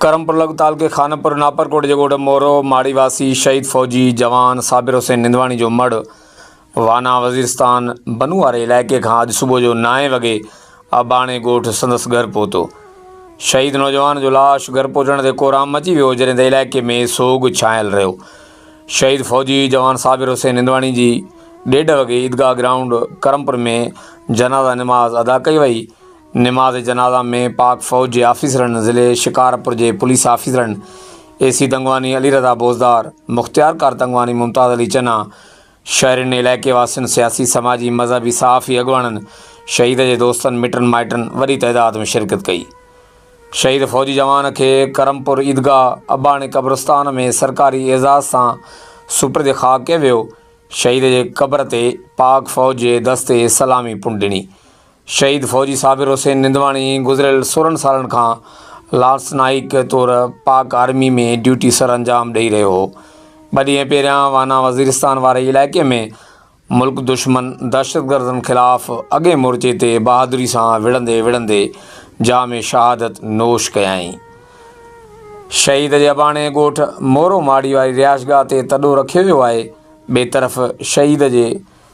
करमपुर लगताल के खानपुर नापरकोट जे ॻोठ मोरो माड़ीवासी शहीद फ़ौजी जवान साबिर हुसैन निंदवाणी जो मड़ वाना वज़ीरस्तान बनू वारे इलाइक़े खां अॼु सुबुह जो 9 वॻे अबाणे ॻोठ संदसि घर पहुतो। शहीद नौजवान जो लाश घर पहुचण ते कोराम मची वियो, जॾहिं त इलाइक़े में सोग छायल रहियो। शहीद फ़ौजी जवान साबिर हुसैन निंदवाणी जी 1:30 वॻे ईदगाह ग्राउंड करमपुर में जनाज़ा नमाज़ अदा कई वई। नमाज़ जनाज़ा में पाक फ़ौज के आफ़ीसरनि, ज़िले शिकारपुर के पुलिस आफ़ीसरनि AC तंगवानी, अली रज़ा बोज़दार, मुख्तियार कार तंगवानी, मुमताज़ अली चन्ना, शहरनि इलाइक़े वासियुनि, सियासी समाजी मज़हबी सहाफ़ी अॻवाननि, शहीद के दोस्तनि मिटनि माइटनि वॾी तइदाद में शिरकत कई। शहीद फ़ौजी जवान के करमपुर ईदगाह अबाणे कब्रस्तान में सरकारी एज़ाज़ से सुपुर्द ख़ाक किया वियो। शहीद के कब्र ते पाक फ़ौज के दस्ते सलामी पुंड ॾिनी। शहीद फ़ौजी साबिर हुसैन निंदवाणी गुज़िरियल 16 सालनि खां लांसनाइक तौर पाक आर्मी में ड्यूटी सर अंजाम ॾेई रहियो हो। 2 ॾींहं पहिरियां वाना वज़ीरस्तान वारे इलाइक़े में मुल्क दुश्मन दहशतगर्दनि ख़िलाफ़ अॻे मोर्चे ते बहादुरी सां विढ़ंदे जाम शहादत नोश कयाई। शहीद जे अबाणे ॻोठ मोरो माड़ी वारी रिहाइशगाह ते तॾो रखियो वियो आहे। ॿिए तरफ़ शहीद जे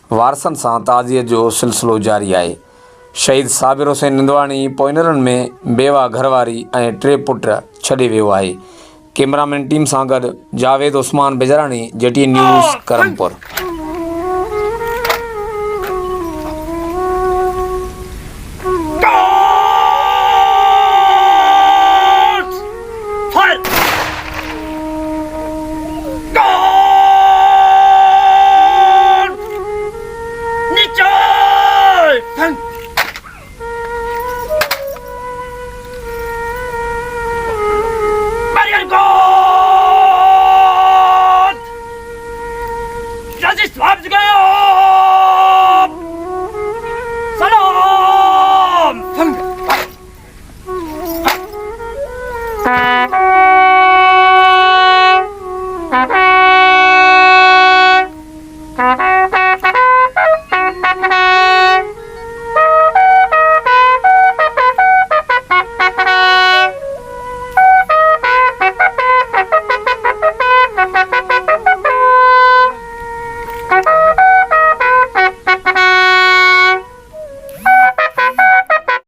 वारसनि सां ताज़ियत जो सिलसिलो जारी आहे। शहीद साबिर हुसैन निंदवाणी पोइनरनि में बेवा घरवारी ऐं 3 पुट छॾे वियो आहे। कैमरामैन टीम सां गॾु जावेद उस्मान बिजराणी, JT न्यूज़ करमपुर।